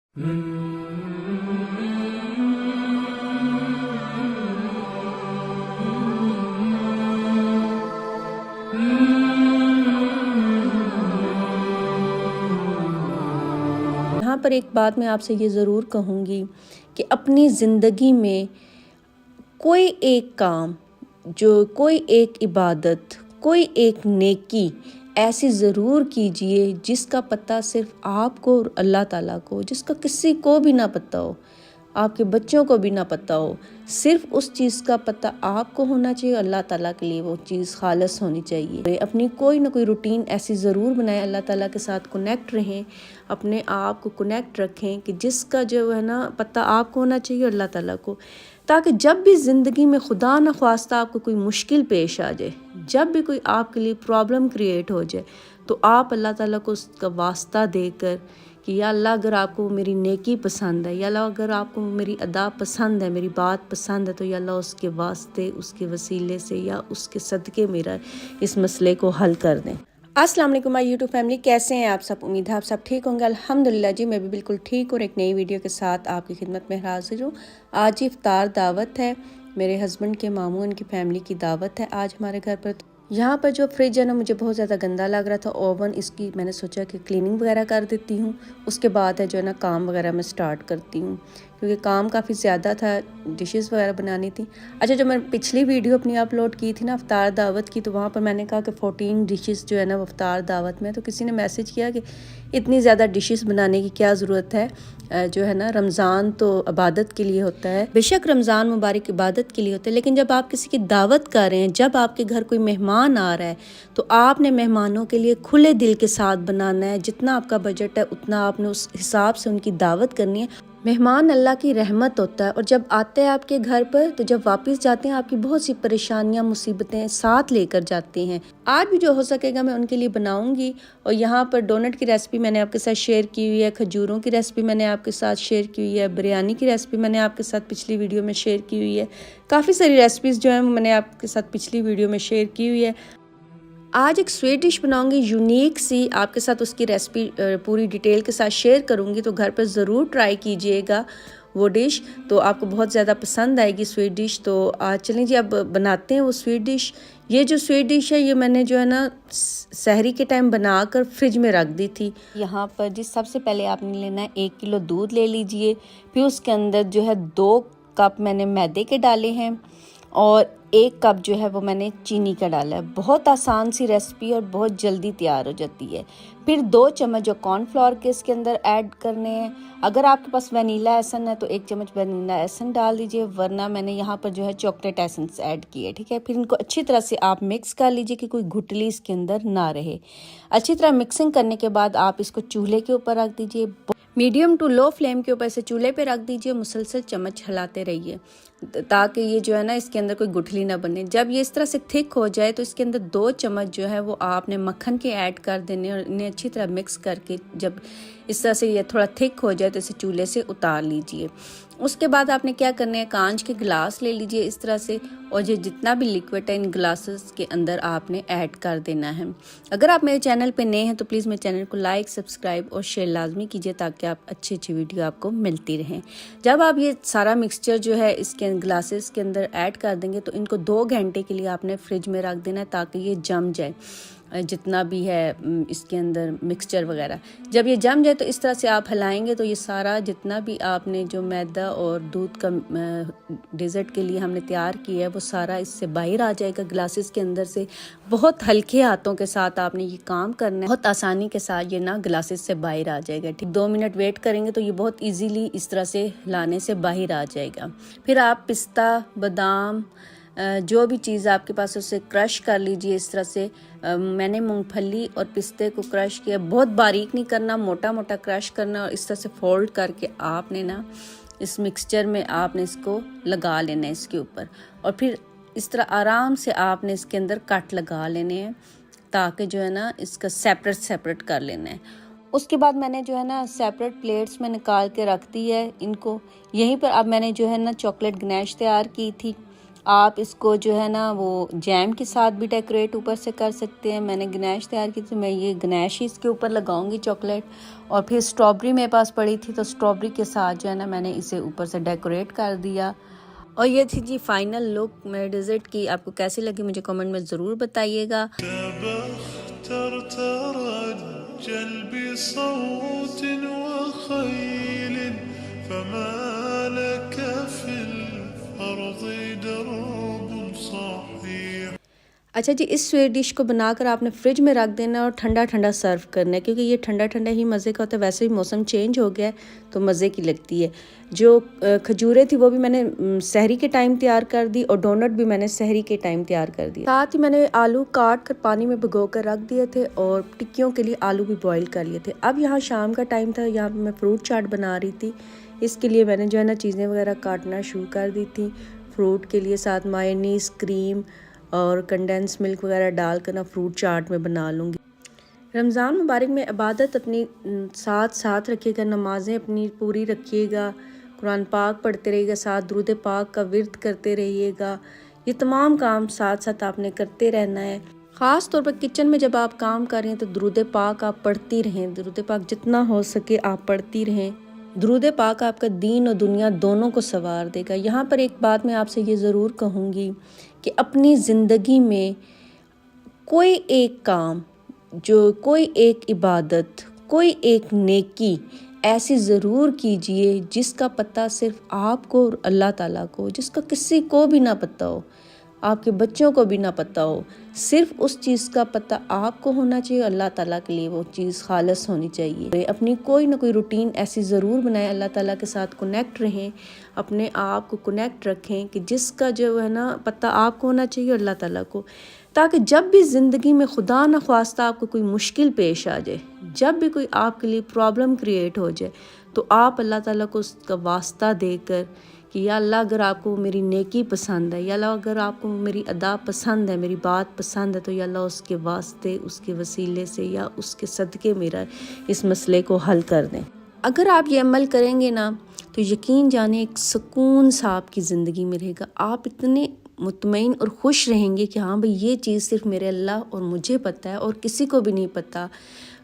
यहाँ पर एक बात मैं आपसे ये ज़रूर कहूँगी कि अपनी ज़िंदगी में कोई एक काम, कोई एक इबादत, कोई एक नेकी ऐसी ज़रूर कीजिए जिसका पता सिर्फ़ आपको और अल्लाह ताला को, जिसका किसी को भी ना पता हो, आपके बच्चों को भी ना पता हो। सिर्फ़ उस चीज़ का पता आपको होना चाहिए, अल्लाह ताला के लिए वो चीज़ खालिस होनी चाहिए। अपनी कोई ना कोई रूटीन ऐसी ज़रूर बनाएं, अल्लाह ताला के साथ कनेक्ट रहें, अपने आप को कनेक्ट रखें कि जिसका जो है ना पता आपको होना चाहिए अल्लाह ताला को, ताकि जब भी ज़िंदगी में खुदा न ख्वास्ता आपको कोई मुश्किल पेश आ जाए, जब भी कोई आपके लिए प्रॉब्लम क्रिएट हो जाए, तो आप अल्लाह ताला को उसका वास्ता देकर कि या अल्लाह अगर आपको मेरी नेकी पसंद है, या अल्लाह अगर आपको मेरी अदा पसंद है, मेरी बात पसंद है, तो या अल्लाह उसके वास्ते, उसके वसीले से या उसके सदक़े मेरा इस मसले को हल कर दें। अस्सलाम वालेकुम माय यूट्यूब फैमिली, कैसे हैं आप सब? उम्मीद है आप सब ठीक होंगे। अल्हम्दुलिल्लाह जी, मैं भी बिल्कुल ठीक और एक नई वीडियो के साथ आपकी खिदमत में हाजिर हूँ। आज इफ्तार दावत है, मेरे हस्बैंड के मामू उनकी फैमिली की दावत है आज हमारे घर पर। यहाँ पर जो फ्रिज है ना, मुझे बहुत ज़्यादा गंदा लग रहा था ओवन, इसकी मैंने सोचा कि क्लीनिंग वगैरह कर देती हूँ, उसके बाद है जो है ना काम वगैरह मैं स्टार्ट करती हूँ, क्योंकि काम काफ़ी ज़्यादा था, डिशेस वगैरह बनानी थी। अच्छा, जो मैं पिछली वीडियो अपनी अपलोड की थी ना इफ्तार दावत की, तो वहाँ पर मैंने कहा कि 14 डिशेस जो है ना इफ्तार दावत में, तो किसी ने मैसेज किया कि इतनी ज़्यादा डिशेस बनाने की क्या ज़रूरत है, जो है ना रमज़ान तो इबादत के लिए होता है। बेशक रमज़ान मुबारक इबादत के लिए होता है, लेकिन जब आप किसी की दावत कर रहे हैं, जब आपके घर कोई मेहमान आ रहा है, तो आपने मेहमानों के लिए खुले दिल के साथ बनाना है। जितना आपका बजट है उतना आपने उस हिसाब से उनकी दावत करनी है। मेहमान अल्लाह की रहमत होता है, और जब आते हैं आपके घर पर, तो जब वापस जाते हैं आपकी बहुत सी परेशानियां मुसीबतें साथ लेकर जाते हैं। आज भी जो हो सकेगा मैं उनके लिए बनाऊंगी। और यहाँ पर डोनट की रेसिपी मैंने आपके साथ शेयर की हुई है, खजूरों की रेसिपी मैंने आपके साथ शेयर की हुई है, बिरयानी की रेसिपी मैंने आपके साथ पिछली वीडियो में शेयर की हुई है। काफ़ी सारी रेसिपीज़ जो है मैंने आपके साथ पिछली वीडियो में शेयर की हुई है। आज एक स्वीट डिश बनाऊंगी यूनिक सी, आपके साथ उसकी रेसिपी पूरी डिटेल के साथ शेयर करूंगी, तो घर पर ज़रूर ट्राई कीजिएगा वो डिश, तो आपको बहुत ज़्यादा पसंद आएगी स्वीट डिश। तो आज चलें जी, अब बनाते हैं वो स्वीट डिश। ये जो स्वीट डिश है, ये मैंने जो है ना सहरी के टाइम बनाकर फ्रिज में रख दी थी। यहाँ पर जी सबसे पहले आपने लेना है 1 किलो दूध ले लीजिए, फिर उसके अंदर जो है 2 कप मैंने मैदे के डाले हैं, और 1 कप जो है वो मैंने चीनी का डाला है। बहुत आसान सी रेसिपी और बहुत जल्दी तैयार हो जाती है। फिर 2 चम्मच जो कॉर्नफ्लोर के इसके अंदर ऐड करने हैं। अगर आपके पास वनीला एसन है तो 1 चम्मच वनीला एसन डाल दीजिए, वरना मैंने यहाँ पर जो है चॉकलेट एसेंस ऐड किए, ठीक है। फिर इनको अच्छी तरह से आप मिक्स कर लीजिए कि कोई गुठली इसके अंदर ना रहे। अच्छी तरह मिक्सिंग करने के बाद आप इसको चूल्हे के ऊपर रख दीजिए, मीडियम टू लो फ्लेम के ऊपर से चूल्हे पे रख दीजिए। मुसलसल चम्मच हिलाते रहिए ताकि ये जो है ना इसके अंदर कोई गुठली ना बने। जब ये इस तरह से थिक हो जाए तो इसके अंदर 2 चम्मच जो है वो आपने मक्खन के ऐड कर देने, और इन्हें अच्छी तरह मिक्स करके जब इस तरह से ये थोड़ा थिक हो जाए तो इसे चूल्हे से उतार लीजिए। उसके बाद आपने क्या करना है, कांच के गिलास ले लीजिए इस तरह से, और ये जितना भी लिक्विड है इन ग्लासेस के अंदर आपने ऐड कर देना है। अगर आप मेरे चैनल पे नए हैं तो प्लीज़ मेरे चैनल को लाइक, सब्सक्राइब और शेयर लाजमी कीजिए, ताकि आप अच्छी अच्छी वीडियो आपको मिलती रहें। जब आप ये सारा मिक्सचर जो है इसके ग्लासेस के अंदर ऐड कर देंगे, तो इनको 2 घंटे के लिए आपने फ्रिज में रख देना है, ताकि ये जम जाए जितना भी है इसके अंदर मिक्सचर वगैरह। जब ये जम जाए तो इस तरह से आप हिलाएंगे, तो ये सारा जितना भी आपने जो मैदा और दूध का डेजर्ट के लिए हमने तैयार किया है, वो सारा इससे बाहर आ जाएगा ग्लासेस के अंदर से। बहुत हल्के हाथों के साथ आपने ये काम करना है, बहुत आसानी के साथ ये ना ग्लासेस से बाहर आ जाएगा, ठीक। 2 मिनट वेट करेंगे तो ये बहुत ईजीली इस तरह से हिलाने से बाहर आ जाएगा। फिर आप पिस्ता, बादाम, जो भी चीज़ आपके पास उसे क्रश कर लीजिए इस तरह से। मैंने मूंगफली और पिस्ते को क्रश किया, बहुत बारीक नहीं करना, मोटा मोटा क्रश करना, और इस तरह से फोल्ड करके आपने ना इस मिक्सचर में आपने इसको लगा लेना है इसके ऊपर, और फिर इस तरह आराम से आपने इसके अंदर कट लगा लेने हैं, ताकि जो है ना इसका सेपरेट कर लेना है। उसके बाद मैंने जो है ना सेपरेट प्लेट्स में निकाल के रख दी है इनको। यहीं पर अब मैंने जो है ना चॉकलेट गनैश तैयार की थी, आप इसको जो है ना वो जैम के साथ भी डेकोरेट ऊपर से कर सकते हैं। मैंने गनैश तैयार की तो मैं ये गनैश ही इसके ऊपर लगाऊंगी चॉकलेट। और फिर स्ट्रॉबेरी मेरे पास पड़ी थी तो स्ट्रॉबेरी के साथ जो है ना मैंने इसे ऊपर से डेकोरेट कर दिया। और ये थी जी फाइनल लुक मेरे डिज़र्ट की। आपको कैसी लगी मुझे कमेंट में ज़रूर बताइएगा। अच्छा जी, इस स्वीट डिश को बनाकर आपने फ्रिज में रख देना और ठंडा ठंडा सर्व करना है, क्योंकि ये ठंडा ठंडा ही मज़े का होता है। वैसे भी मौसम चेंज हो गया है तो मज़े की लगती है। जो खजूरें थी वो भी मैंने सहरी के टाइम तैयार कर दी और डोनट भी मैंने सहरी के टाइम तैयार कर दिया। साथ ही मैंने आलू काट कर पानी में भिगो कर रख दिए थे और टिक्कियों के लिए आलू भी बॉईल कर लिए थे। अब यहाँ शाम का टाइम था, यहाँ पर मैं फ्रूट चाट बना रही थी। इसके लिए मैंने जो है ना चीज़ें वगैरह काटना शुरू कर दी थी। फ्रूट के लिए साथ मायोनीज़, क्रीम और कंडेंस मिल्क वगैरह डाल कर ना फ्रूट चाट में बना लूँगी। रमज़ान मुबारक में इबादत अपनी साथ साथ रखिएगा, नमाज़ें अपनी पूरी रखिएगा, कुरान पाक पढ़ते रहिएगा, साथ दुरूद पाक का विर्द करते रहिएगा। ये तमाम काम साथ साथ आपने करते रहना है। ख़ास तौर पर किचन में जब आप काम कर रहे हैं तो दुरूद पाक आप पढ़ती रहें। दुरूद पाक जितना हो सके आप पढ़ती रहें। दुरूद पाक आपका दीन और दुनिया दोनों को संवार देगा। यहाँ पर एक बात मैं आपसे ये ज़रूर कहूँगी कि अपनी ज़िंदगी में कोई एक काम, जो कोई एक इबादत, कोई एक नेकी ऐसी ज़रूर कीजिए जिसका पता सिर्फ़ आपको और अल्लाह ताला को, जिसका किसी को भी ना पता हो, आपके बच्चों को भी ना पता हो। सिर्फ उस चीज़ का पता आपको होना चाहिए, अल्लाह ताला के लिए वो चीज़ खालिस होनी चाहिए। अपनी कोई ना कोई रूटीन ऐसी ज़रूर बनाएं, अल्लाह ताला के साथ कनेक्ट रहें, अपने आप को कनेक्ट रखें कि जिसका जो है ना पता आपको होना चाहिए अल्लाह ताला को, ताकि जब भी ज़िंदगी में खुदा न ख्वास्ता आपको कोई मुश्किल पेश आ जाए, जब भी कोई आपके लिए प्रॉब्लम क्रिएट हो जाए, तो आप अल्लाह ताला को उसका वास्ता देकर कि या अल्लाह अगर आपको मेरी नेकी पसंद है, या अल्लाह अगर आपको मेरी अदा पसंद है, मेरी बात पसंद है, तो या अल्लाह उसके वास्ते, उसके वसीले से या उसके सदक़े मेरा इस मसले को हल कर दें। अगर आप ये अमल करेंगे ना तो यकीन जाने एक सुकून सा आपकी ज़िंदगी में रहेगा। आप इतने मुतमईन और खुश रहेंगे कि हाँ भाई ये चीज़ सिर्फ मेरे अल्लाह और मुझे पता है और किसी को भी नहीं पता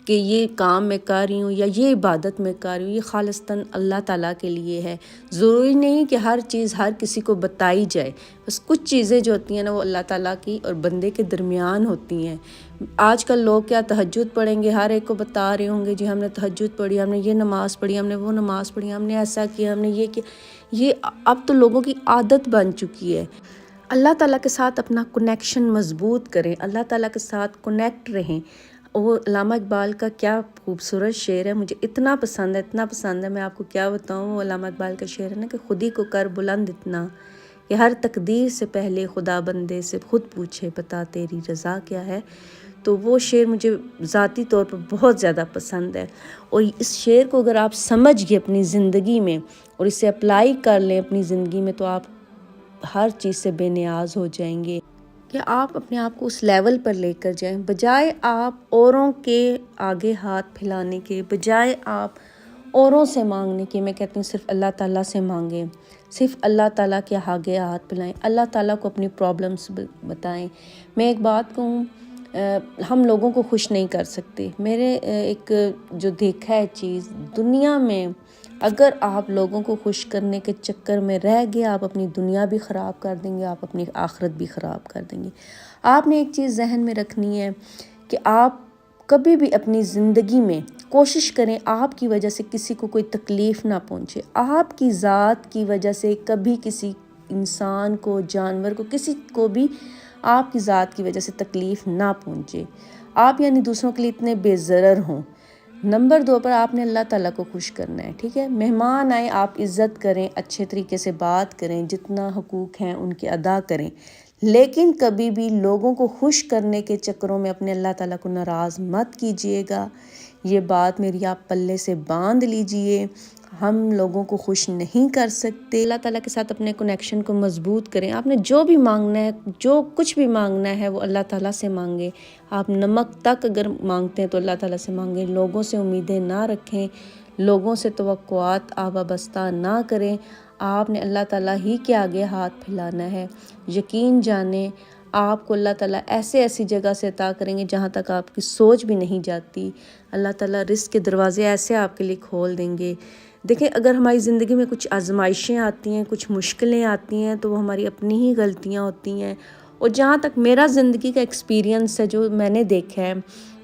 कि ये काम मैं कर रही हूँ या ये इबादत मैं कर रही हूँ, ये खालिस्तन अल्लाह ताला के लिए है। ज़रूरी नहीं कि हर चीज़ हर किसी को बताई जाए, बस कुछ चीज़ें जो होती हैं ना वो अल्लाह ताला की और बंदे के दरमियान होती हैं। आजकल लोग क्या तहज्जुद पढ़ेंगे, हर एक को बता रहे होंगे जी हमने तहज्जुद पढ़ी, हमने ये नमाज़ पढ़ी, हमने वो नमाज़ पढ़ी, हमने ऐसा किया, हमने ये किया। ये अब तो लोगों की आदत बन चुकी है। अल्लाह ताला के साथ अपना कनेक्शन मज़बूत करें, अल्लाह ताला के साथ कनेक्ट रहें। वो अल्लामा इकबाल का क्या खूबसूरत शेर है, मुझे इतना पसंद है, इतना पसंद है, मैं आपको क्या बताऊँ। वो अल्लामा इकबाल का शेर है ना कि खुद ही को कर बुलंद इतना कि हर तकदीर से पहले खुदा बंदे से खुद पूछे बता तेरी रज़ा क्या है। तो वो शेर मुझे ज़ाती तौर पर बहुत ज़्यादा पसंद है। और इस शेर को अगर आप समझ गए अपनी ज़िंदगी में और इसे अप्लाई कर लें अपनी ज़िंदगी में, तो आप हर चीज़ से बेनियाज हो जाएंगे कि आप अपने आप को उस लेवल पर लेकर जाएं। बजाय आप औरों के आगे हाथ फैलाने के, बजाय आप औरों से मांगने के, मैं कहती हूँ सिर्फ अल्लाह ताला से मांगें, सिर्फ अल्लाह ताला के आगे हाथ फैलाएं, अल्लाह ताला को अपनी प्रॉब्लम्स बताएं। मैं एक बात कहूँ, हम लोगों को खुश नहीं कर सकते। मेरे एक जो देखा है चीज़ दुनिया में, अगर आप लोगों को खुश करने के चक्कर में रह गए, आप अपनी दुनिया भी ख़राब कर देंगे, आप अपनी आखिरत भी ख़राब कर देंगे। आपने एक चीज़ जहन में रखनी है कि आप कभी भी अपनी ज़िंदगी में कोशिश करें आपकी वजह से किसी को कोई तकलीफ़ ना पहुँचे। आपकी ज़ात की वजह से कभी किसी इंसान को, जानवर को, किसी को भी आपकी ज़ात की वजह से तकलीफ़ ना पहुँचे। आप यानी दूसरों के लिए इतने बेज़रर हों। नंबर 2 पर आपने अल्लाह ताला को खुश करना है, ठीक है। मेहमान आए आप इज़्ज़त करें, अच्छे तरीके से बात करें, जितना हकूक़ हैं उनके अदा करें, लेकिन कभी भी लोगों को खुश करने के चक्करों में अपने अल्लाह ताला को नाराज़ मत कीजिएगा। ये बात मेरी आप पल्ले से बांध लीजिए। हम लोगों को खुश नहीं कर सकते। अल्लाह ताला के साथ अपने कनेक्शन को मज़बूत करें। आपने जो भी मांगना है, जो कुछ भी मांगना है वो अल्लाह ताला से मांगे। आप नमक तक अगर मांगते हैं तो अल्लाह ताला से मांगे। लोगों से उम्मीदें ना रखें, लोगों से तवक्कुआत आप वाबस्ता ना करें। आपने अल्लाह ताला ही के आगे हाथ फैलाना है। यकीन जाने आपको अल्लाह ताला ऐसे ऐसी जगह से अता करेंगे जहाँ तक आपकी सोच भी नहीं जाती। अल्लाह ताला रिस्क के दरवाज़े ऐसे आपके लिए खोल देंगे। देखें, अगर हमारी ज़िंदगी में कुछ आजमाइशें आती हैं, कुछ मुश्किलें आती हैं, तो वो हमारी अपनी ही गलतियाँ होती हैं। और जहाँ तक मेरा ज़िंदगी का एक्सपीरियंस है, जो मैंने देखा है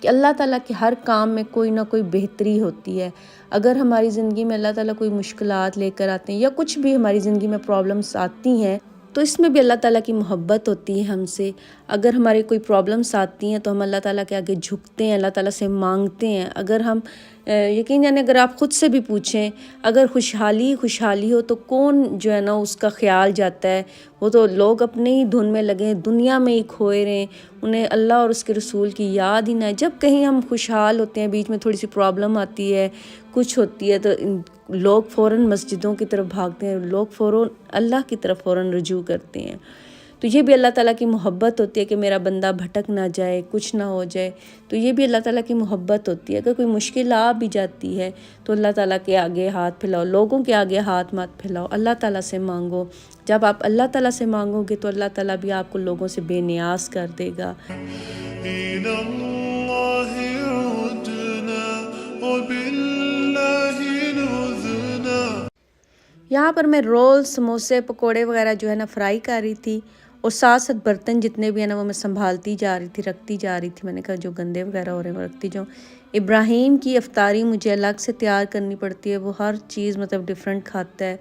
कि अल्लाह ताला के हर काम में कोई ना कोई बेहतरी होती है। अगर हमारी ज़िंदगी में अल्लाह ताला कोई मुश्किलात लेकर आते हैं या कुछ भी हमारी ज़िंदगी में प्रॉब्लम्स आती हैं, तो इसमें भी अल्लाह ताला की मोहब्बत होती है हमसे। अगर हमारी कोई प्रॉब्लम्स आती हैं तो हम अल्लाह ताला के आगे झुकते हैं, अल्लाह ताला से मांगते हैं। अगर हम यकीन जाने, अगर आप ख़ुद से भी पूछें, अगर खुशहाली हो तो कौन जो है ना उसका ख्याल जाता है। वो तो लोग अपने ही धुन में लगे हैं, दुनिया में ही खोए रहें, उन्हें अल्लाह और उसके रसूल की याद ही ना है। जब कहीं हम खुशहाल होते हैं, बीच में थोड़ी सी प्रॉब्लम आती है, कुछ होती है, तो लोग फ़ौरन मस्जिदों की तरफ भागते हैं, लोग फ़ौरन अल्लाह की तरफ फ़ौरन रुजू करते हैं। तो ये भी अल्लाह ताला की मोहब्बत होती है कि मेरा बंदा भटक ना जाए, कुछ ना हो जाए। तो ये भी अल्लाह ताला की मोहब्बत होती है। अगर कोई मुश्किल आ भी जाती है तो अल्लाह ताला के आगे हाथ फैलाओ, लोगों के आगे हाथ मत फैलाओ, अल्लाह ताला से मांगो। जब आप अल्लाह ताला से मांगोगे तो अल्लाह ताला भी आपको लोगों से बेनियाज कर देगा। यहाँ पर मैं रोल, समोसे, पकोड़े वगैरह जो है ना फ्राई कर रही थी, और साथ साथ बर्तन जितने भी है ना वो मैं संभालती जा रही थी, रखती जा रही थी। मैंने कहा जो गंदे वगैरह हो रहे हैं वो रखती जाऊँ। इब्राहिम की अफ्तारी मुझे अलग से तैयार करनी पड़ती है। वो हर चीज़ मतलब डिफरेंट खाता है।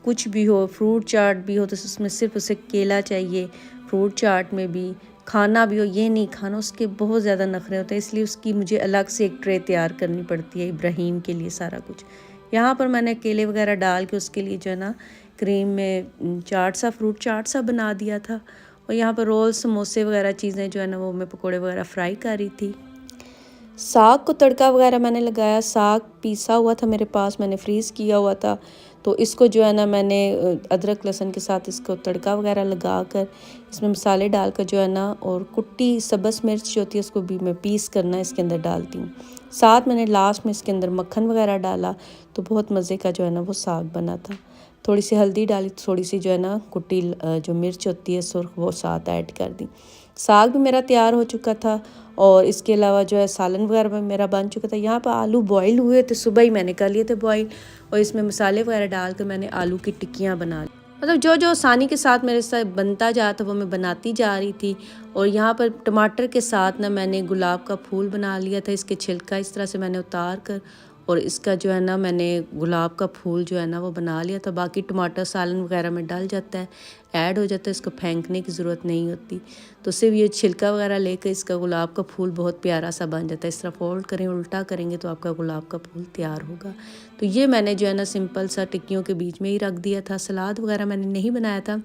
कुछ भी हो, फ्रूट चाट भी हो तो उसमें सिर्फ उसे केला चाहिए, फ्रूट चाट में भी खाना भी हो, ये नहीं खाना, उसके बहुत ज़्यादा नखरे होते हैं। इसलिए उसकी मुझे अलग से एक ट्रे तैयार करनी पड़ती है इब्राहिम के लिए सारा कुछ। यहाँ पर मैंने केले वगैरह डाल के उसके लिए जो है ना क्रीम में चाट सा, फ्रूट चाट सा बना दिया था। और यहाँ पर रोल, समोसे वगैरह चीज़ें जो है ना वो मैं पकोड़े वगैरह फ्राई कर रही थी। साग को तड़का वगैरह मैंने लगाया। साग पीसा हुआ था मेरे पास, मैंने फ्रीज़ किया हुआ था। तो इसको जो है ना मैंने अदरक लहसुन के साथ इसको तड़का वगैरह लगा कर इसमें मसाले डालकर जो है ना, और कुट्टी सब्ज़ मिर्च जो होती है उसको भी मैं पीस करना इसके अंदर डालती हूँ। साथ मैंने लास्ट में इसके अंदर मक्खन वगैरह डाला, तो बहुत मज़े का जो है ना वो साग बना था। थोड़ी सी हल्दी डाली, थोड़ी सी जो है ना कुट्टी जो मिर्च होती है सुर्ख, वो साथ ऐड कर दी। साग भी मेरा तैयार हो चुका था, और इसके अलावा जो है सालन वगैरह मेरा बन चुका था। यहाँ पर आलू बॉईल हुए थे, सुबह ही मैंने कर लिए थे बॉईल, और इसमें मसाले वगैरह डाल कर मैंने आलू की टिक्कियाँ बना ली। मतलब जो जो आसानी के साथ मेरे साथ बनता जा था वो मैं बनाती जा रही थी। और यहाँ पर टमाटर के साथ ना मैंने गुलाब का फूल बना लिया था। इसके छिलका इस तरह से मैंने उतार कर, और इसका जो है ना मैंने गुलाब का फूल जो है ना वो बना लिया था। बाकी टमाटर सालन वगैरह में डल जाता है, ऐड हो जाता है, इसको फेंकने की ज़रूरत नहीं होती। तो सिर्फ ये छिलका वगैरह लेकर इसका गुलाब का फूल बहुत प्यारा सा बन जाता है। इस तरह फोल्ड करें, उल्टा करेंगे तो आपका गुलाब का फूल तैयार होगा। तो ये मैंने जो है ना सिंपल सा टिक्कियों के बीच में ही रख दिया था। सलाद वगैरह मैंने नहीं बनाया था,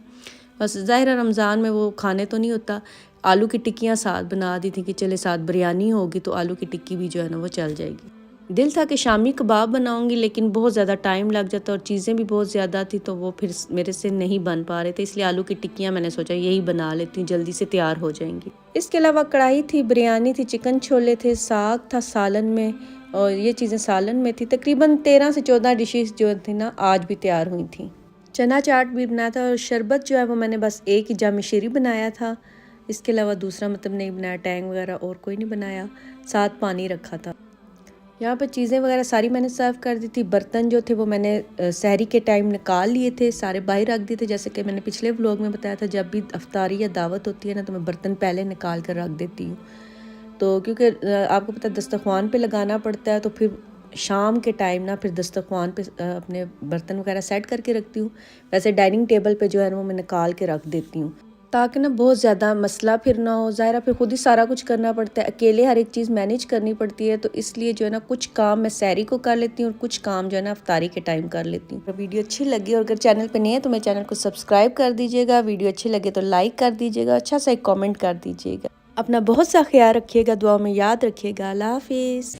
बस ज़ाहिर रमज़ान में वो खाने तो नहीं होता। आलू की टिक्कियाँ साथ बना दी थी कि चले साथ बिरयानी होगी तो आलू की टिक्की भी जो है ना वो चल जाएगी। दिल था कि शामी कबाब बनाऊंगी, लेकिन बहुत ज़्यादा टाइम लग जाता और चीज़ें भी बहुत ज़्यादा थी, तो वो फिर मेरे से नहीं बन पा रहे थे। इसलिए आलू की टिक्कियाँ मैंने सोचा यही बना लेती हूँ, जल्दी से तैयार हो जाएंगी। इसके अलावा कढ़ाई थी, बिरयानी थी, चिकन छोले थे, साग था सालन में, और ये चीज़ें सालन में थी। तकरीबन 13 से 14 डिशेस जो थी ना आज भी तैयार हुई थी। चना चाट भी बनाया था, और शरबत जो है वो मैंने बस एक ही जाम शीरी बनाया था। इसके अलावा दूसरा मतलब नहीं बनाया, टैंग वगैरह और कोई नहीं बनाया। साथ पानी रखा था। यहाँ पर चीज़ें वगैरह सारी मैंने सर्व कर दी थी। बर्तन जो थे वो मैंने सहरी के टाइम निकाल लिए थे, सारे बाहर रख दिए थे। जैसे कि मैंने पिछले व्लॉग में बताया था, जब भी अफ्तारी या दावत होती है ना तो मैं बर्तन पहले निकाल कर रख देती हूँ। तो क्योंकि आपको पता है दस्तरख्वान पे लगाना पड़ता है, तो फिर शाम के टाइम ना फिर दस्तरख्वान पे अपने बर्तन वगैरह सेट करके रखती हूँ। वैसे डाइनिंग टेबल पे जो है ना वो मैं निकाल के रख देती हूँ, ताकि ना बहुत ज़्यादा मसला फिर ना हो। ज़ाहिर फिर खुद ही सारा कुछ करना पड़ता है, अकेले हर एक चीज़ मैनेज करनी पड़ती है। तो इसलिए जो है ना कुछ काम मैं सहरी को कर लेती हूँ और कुछ काम जो है ना अफ्तारी के टाइम कर लेती हूँ। वीडियो अच्छी लगी और अगर चैनल पे नहीं है तो मेरे चैनल को सब्सक्राइब कर दीजिएगा। वीडियो अच्छी लगे तो लाइक कर दीजिएगा, अच्छा सा एक कॉमेंट कर दीजिएगा। अपना बहुत सा ख्याल रखिएगा, दुआ में याद रखिएगा। अल्लाह हाफिज़।